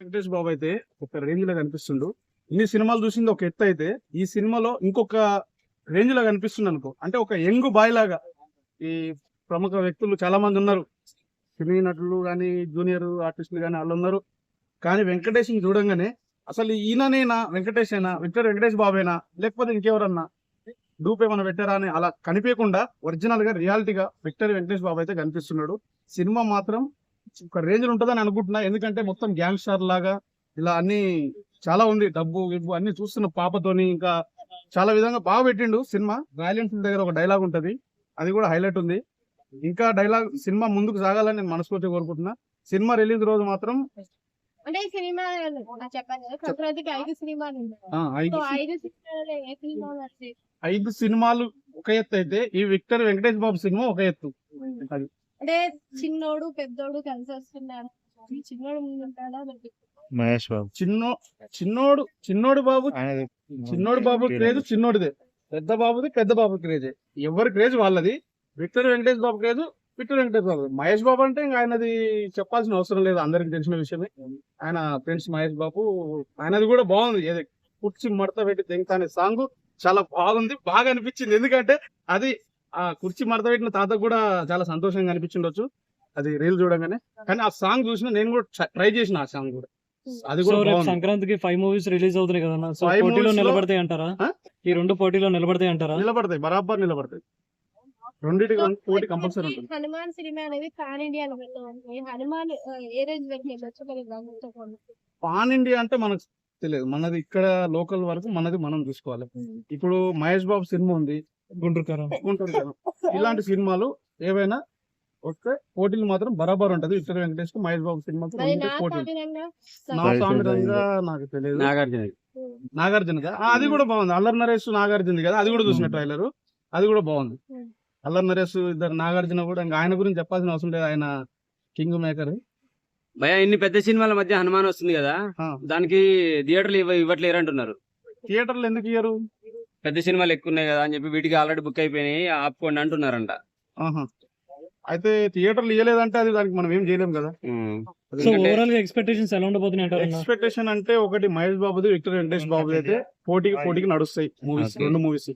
వెంకటేష్ బాబు అయితే ఒక రేంజ్ లో కనిపిస్తుండు. ఇన్ని సినిమాలు చూసింది ఒక ఎత్తు అయితే, ఈ సినిమాలో ఇంకొక రేంజ్ లో కనిపిస్తుంది అనుకో. అంటే ఒక యంగ్ బాయ్ లాగా ఈ ప్రముఖ వ్యక్తులు చాలా మంది ఉన్నారు, సినీ నటులు కానీ జూనియర్ ఆర్టిస్టులు కానీ వాళ్ళు ఉన్నారు. కానీ వెంకటేష్ చూడంగానే అసలు ఈయననేనా వెంకటేషేనా, వెంకటేష్ బాబేనా, లేకపోతే ఇంకెవరన్నా డూప్ ఏమైనా పెట్టారా అని అలా కనిపించకుండా ఒరిజినల్ గా రియాలిటీగా వెంకటేష్ బాబు అయితే కనిపిస్తున్నాడు. సినిమా మాత్రం ఒక రేంజ్ లో ఉంటుందని అనుకుంటున్నా. ఎందుకంటే మొత్తం గ్యాంగ్ స్టార్ లాగా ఇలా అన్ని చాలా ఉంది, డబ్బు గిబ్బు అన్ని చూస్తున్న పాపతోని ఇంకా చాలా విధంగా బాగా పెట్టిండు సినిమా. రాయలెన్స్ దగ్గర ఒక డైలాగ్ ఉంటది, అది కూడా హైలైట్ ఉంది. ఇంకా డైలాగ్ సినిమా ముందుకు సాగాలని నేను మనస్ఫూర్తిగా కోరుకుంటున్నా. సినిమా రిలీజ్ రోజు మాత్రం అంటే ఈ సినిమా చెప్పాను కదా, సంక్రాంతికి 5 సినిమాలు ఉన్నాయి. సో 5 సినిమాలలో ఏ సినిమా నచ్చింది? 5 సినిమాలు ఒక ఎత్తు అయితే ఈ వెంకటేష్ బాబు సినిమా ఒక ఎత్తు. అది అంటే చిన్నోడు పెద్దోడు కలిసి వస్తున్నారు. చిన్నోడు ముందు ఉంటాడా? మహేష్ బాబు చిన్నోడు బాబు క్రేజ్ చిన్నోడిదే, పెద్ద బాబు క్రేజ్. ఎవరి క్రేజ్ వాళ్ళది. వెంకటేష్ బాబు క్రేజ్ వెంకటేష్ బాబు. మహేష్ బాబు అంటే ఇంకా ఆయనది చెప్పాల్సిన అవసరం లేదు, అందరికి తెలిసిన విషయమే. ఆయన ఫ్రెండ్స్ మహేష్ బాబు, ఆయనది కూడా బాగుంది. ఏది కుర్చీ మడత పెట్టి తెంగతా అనే సాంగ్ చాలా బాగుంది, బాగా అనిపించింది. ఎందుకంటే అది ఆ కుర్చీ మడత పెట్టిన తాతకు కూడా చాలా సంతోషంగా అనిపించిండొచ్చు అది రీల్ చూడగానే. కానీ ఆ సాంగ్ చూసిన నేను కూడా ట్రై చేసిన ఆ సాంగ్ కూడా. అది కూడా సంక్రాంతికి 5 మూవీస్ రిలీజ్ అవుతున్నాయి కదా, సో 5 పోటీలో movies లో నిలబడతాయి అంటారా? ఈ 2 పోటీలో నిలబడతాయి అంటారా? నిలబడతాయి, బరాబర్ నిలబడతాయి. రెండింటికి పోటీ కంపల్సరీ ఉంటుంది. హనుమాన్ సినిమా అనేది పాన్ ఇండియా లెవెల్లో ఉంది. హనుమాన్ ఏ రేంజ్ వరకు వెళ్ళొచ్చు? పాన్ ఇండియా అంటే మనకు తెలియదు, మనది ఇక్కడ లోకల్ వరకు మనది మనం చూసుకోవాలి. ఇప్పుడు మహేష్ బాబు సినిమా ఉంది, గుంటూరు కారం. ఇలాంటి సినిమాలు ఏవైనా వస్తే పోటీలు మాత్రం బరాబర్ ఉంటది. వెంకటేష్ కు మహేష్ బాబు సినిమాకి పోటీ. నా సామిరంగా నాకు తెలియదు, నాగార్జున అది కూడా బాగుంది. అల్లరి నరేష్ నాగార్జున కదా, అది కూడా చూసిన ట్రైలర్, అది కూడా బాగుంది. అల్లరి నరేష్ ఇద్దరు, నాగార్జున కూడా ఇంకా ఆయన గురించి చెప్పాల్సిన అవసరం లేదు, ఆయన కింగ్ మేకర్. భయ ఇన్ని పెద్ద సినిమాల మధ్య హనుమాన్ వస్తుంది కదా, దానికి థియేటర్లు ఇవ్వట్లేరు అంటున్నారు. థియేటర్లు ఎందుకు ఇయ్యరు? పెద్ద సినిమాలు ఎక్కువ ఉన్నాయి కదా అని చెప్పి వీటికి ఆల్రెడీ బుక్ అయిపోయినాయి, ఆపుకోండి అంటున్నారంట. అయితే థియేటర్లు ఇవ్వలేదంటే అది దానికి మనం ఏం చేయలేం కదా. సో ఓవరాల్ గా ఎక్స్పెక్టేషన్స్ ఎలా ఉండబోతున్నాయి అంటారు? ఎక్స్పెక్టేషన్ అంటే ఒకటి మహేష్ బాబుది, వెంకటేష్ బాబుది అయితే పోటీకి నడుస్తాయి మూవీస్, 2 మూవీస్.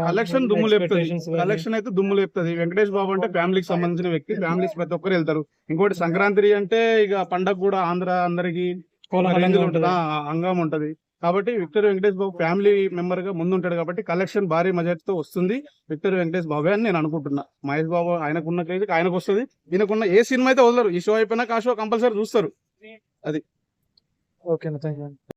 కలెక్షన్ దుమ్ము లేపుతుంది, కలెక్షన్ అయితే దుమ్ము లేపుతుంది. వెంకటేష్ బాబు అంటే ఫ్యామిలీకి సంబంధించిన వ్యక్తి, ఫ్యామిలీస్ ప్రతి ఒక్కరు వెళ్తారు. ఇంకోటి సంక్రాంతి అంటే ఇక పండగ కూడా ఆంధ్ర అందరికి అంగం ఉంటది. కాబట్టి వెంకటేష్ బాబు ఫ్యామిలీ మెంబర్ గా ముందు ఉంటాడు కాబట్టి కలెక్షన్ భారీ మెజార్టీతో వస్తుంది వెంకటేష్ బాబు అని నేను అనుకుంటున్నా. మహేష్ బాబు ఆయనకున్న క్రేజ్ ఆయనకు వస్తుంది, ఈయనకున్న ఏ సినిమా అయితే వదలరు. ఈ షో అయిపోయినాక ఆ షో కంపల్సరీ చూస్తారు. అది ఓకే.